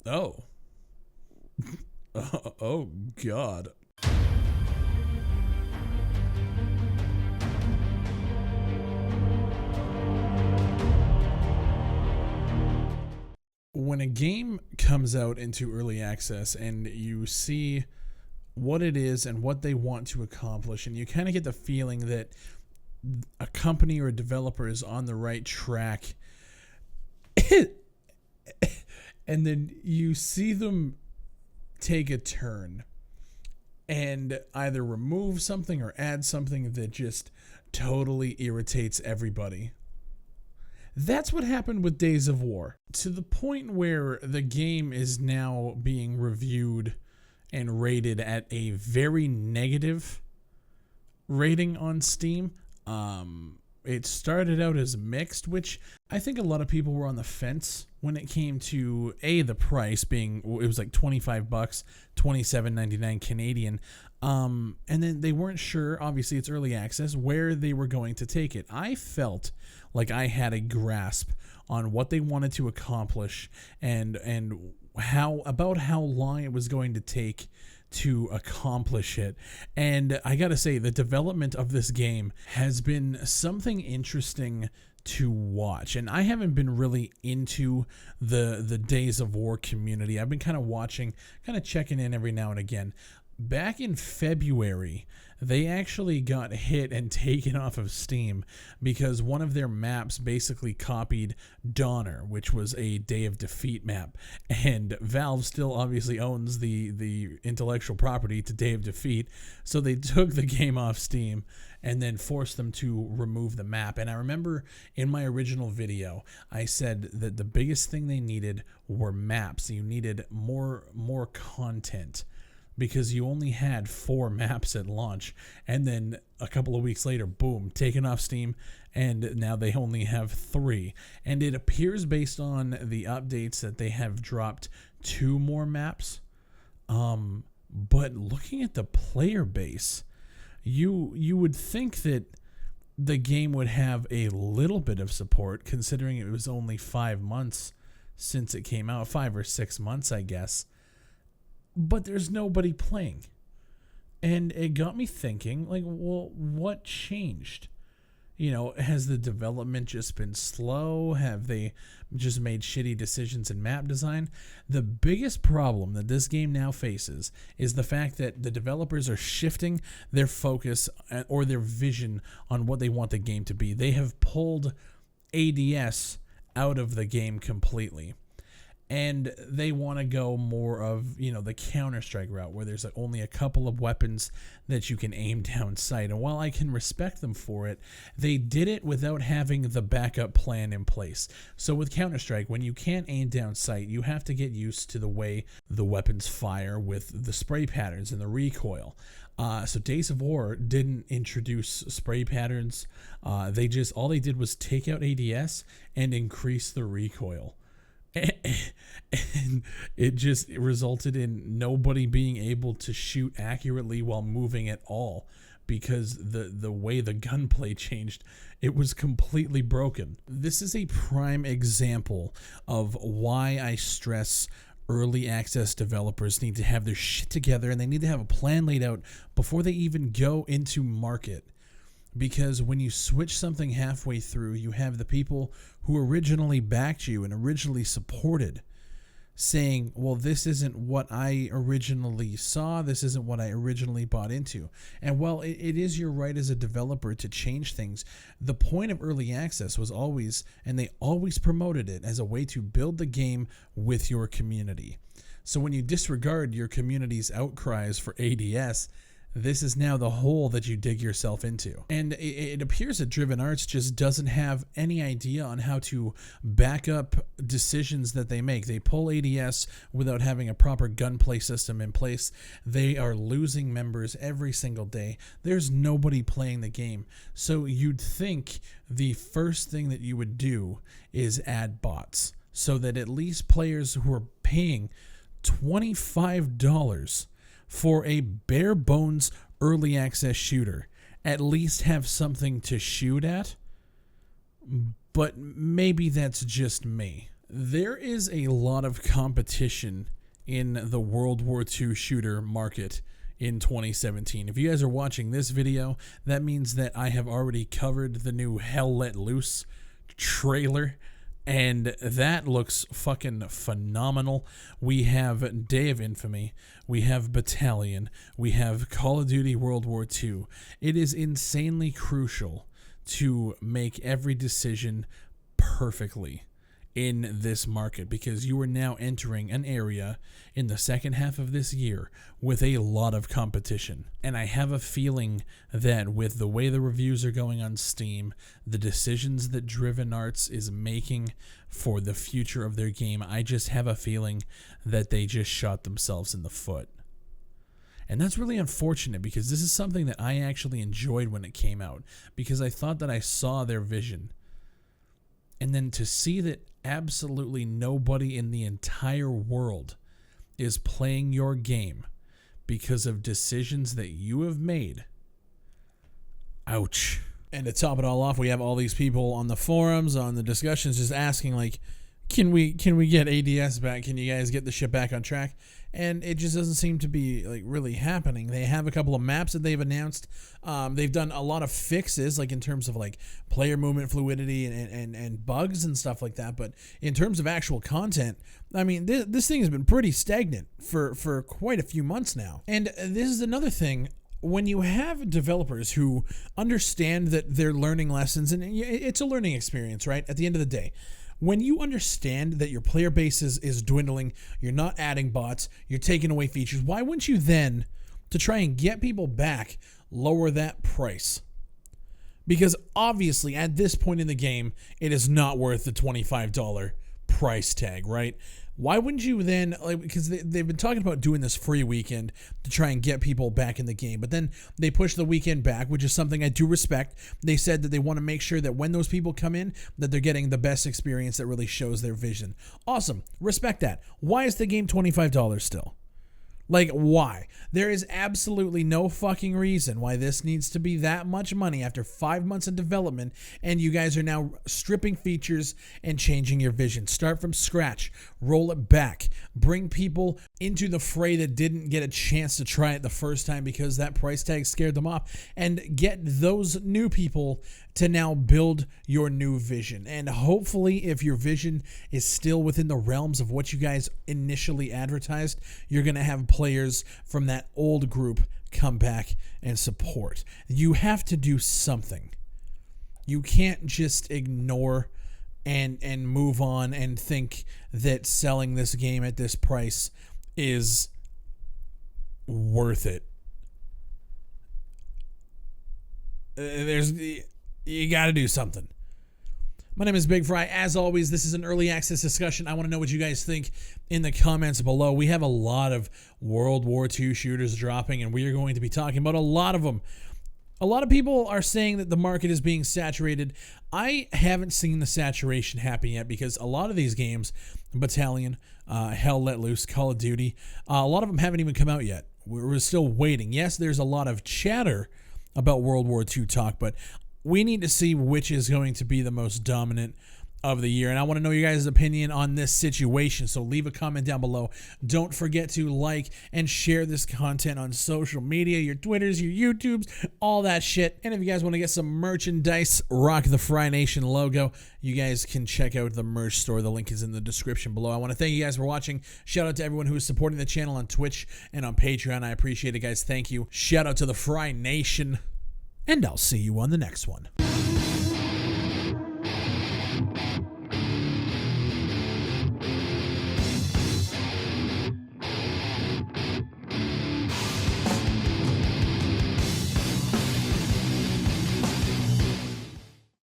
Oh. Oh, God. When a game comes out into early access and you see what it is and what they want to accomplish, and you kind of get the feeling that a company or a developer is on the right track, and then you see them take a turn and either remove something or add something that just totally irritates everybody. That's what happened with Days of War, to the point where the game is now being reviewed and rated at a very negative rating on Steam. It started out as mixed, which I think a lot of people were on the fence when it came to the price being, it was like $25, $27.99 Canadian. And then they weren't sure, obviously it's early access, where they were going to take it. I felt like I had a grasp on what they wanted to accomplish and how long it was going to take to accomplish it. And I gotta say, the development of this game has been something interesting to watch. And I haven't been really into the Days of War community. I've been kind of watching, kind of checking in every now and again. Back in February, they actually got hit and taken off of Steam because one of their maps basically copied Donner, which was a Day of Defeat map. And Valve still obviously owns the intellectual property to Day of Defeat, so they took the game off Steam and then forced them to remove the map. And I remember in my original video, I said that the biggest thing they needed were maps. You needed more content, because you only had 4 maps at launch, and then a couple of weeks later, boom, taken off Steam, and now they only have 3. And it appears, based on the updates, that they have dropped 2 more maps. But looking at the player base, you would think that the game would have a little bit of support, considering it was only 5 months since it came out, 5 or 6 months, I guess. But there's nobody playing. And it got me thinking, like, well, what changed? You know, has the development just been slow? Have they just made shitty decisions in map design? The biggest problem that this game now faces is the fact that the developers are shifting their focus or their vision on what they want the game to be. They have pulled ADS out of the game completely. And they want to go more of, the Counter-Strike route, where there's only a couple of weapons that you can aim down sight. And while I can respect them for it, they did it without having the backup plan in place. So with Counter-Strike, when you can't aim down sight, you have to get used to the way the weapons fire with the spray patterns and the recoil. So Days of War didn't introduce spray patterns. All they did was take out ADS and increase the recoil. And it just resulted in nobody being able to shoot accurately while moving at all, because the way the gunplay changed, it was completely broken. This is a prime example of why I stress early access developers need to have their shit together, and they need to have a plan laid out before they even go into market. Because when you switch something halfway through, you have the people who originally backed you and originally supported saying, well, this isn't what I originally saw, this isn't what I originally bought into. And while it is your right as a developer to change things, the point of early access was always, and they always promoted it as a way to build the game with your community. So when you disregard your community's outcries for ADS, this is now the hole that you dig yourself into. And it appears that Driven Arts just doesn't have any idea on how to back up decisions that they make. They pull ADS without having a proper gunplay system in place. They are losing members every single day. There's nobody playing the game. So you'd think the first thing that you would do is add bots, so that at least players who are paying $25 for a bare bones early access shooter at least have something to shoot at. But maybe that's just me. There is a lot of competition in the World War II shooter market in 2017. If you guys are watching this video, that means that I have already covered the new Hell Let Loose trailer, and that looks fucking phenomenal. We have Day of Infamy, we have Battalion, we have Call of Duty World War II. It is insanely crucial to make every decision perfectly in this market, because you are now entering an area in the second half of this year with a lot of competition. And I have a feeling that with the way the reviews are going on Steam, the decisions that Driven Arts is making for the future of their game, I just have a feeling that they just shot themselves in the foot. And that's really unfortunate, because this is something that I actually enjoyed when it came out, because I thought that I saw their vision. And then to see that absolutely nobody in the entire world is playing your game because of decisions that you have made. Ouch. And to top it all off, we have all these people on the forums, on the discussions, just asking, like, can we get ADS back? Can you guys get the shit back on track? And it just doesn't seem to be like really happening. They have a couple of maps that they've announced. They've done a lot of fixes, like in terms of like player movement fluidity and bugs and stuff like that. But in terms of actual content, I mean, this thing has been pretty stagnant for quite a few months now. And this is another thing. When you have developers who understand that they're learning lessons, and it's a learning experience, right? At the end of the day, when you understand that your player base is dwindling, you're not adding bots, you're taking away features, why wouldn't you then, to try and get people back, lower that price? Because obviously at this point in the game, it is not worth the $25 price tag, right? Why wouldn't you then, like, because they've been talking about doing this free weekend to try and get people back in the game, but then they push the weekend back, which is something I do respect. They said that they want to make sure that when those people come in, that they're getting the best experience that really shows their vision. Awesome. Respect that. Why is the game $25 still? Like, why? There is absolutely no fucking reason why this needs to be that much money after 5 months of development, and you guys are now stripping features and changing your vision. Start from scratch. Roll it back. Bring people into the fray that didn't get a chance to try it the first time because that price tag scared them off, and get those new people to now build your new vision. And hopefully, if your vision is still within the realms of what you guys initially advertised, you're going to have players from that old group come back and support. You have to do something. You can't just ignore and move on and think that selling this game at this price is worth it. You got to do something. My name is Big Fry. As always, this is an early access discussion. I want to know what you guys think in the comments below. We have a lot of World War II shooters dropping, and we are going to be talking about a lot of them. A lot of people are saying that the market is being saturated. I haven't seen the saturation happen yet, because a lot of these games, Battalion, Hell Let Loose, Call of Duty, a lot of them haven't even come out yet. We're still waiting. Yes, there's a lot of chatter about World War II talk, but we need to see which is going to be the most dominant of the year. And I want to know your guys' opinion on this situation, so leave a comment down below. Don't forget to like and share this content on social media, your Twitters, your YouTubes, all that shit. And if you guys want to get some merchandise, rock the Fry Nation logo, you guys can check out the merch store. The link is in the description below. I want to thank you guys for watching. Shout out to everyone who is supporting the channel on Twitch and on Patreon. I appreciate it, guys. Thank you. Shout out to the Fry Nation. And I'll see you on the next one.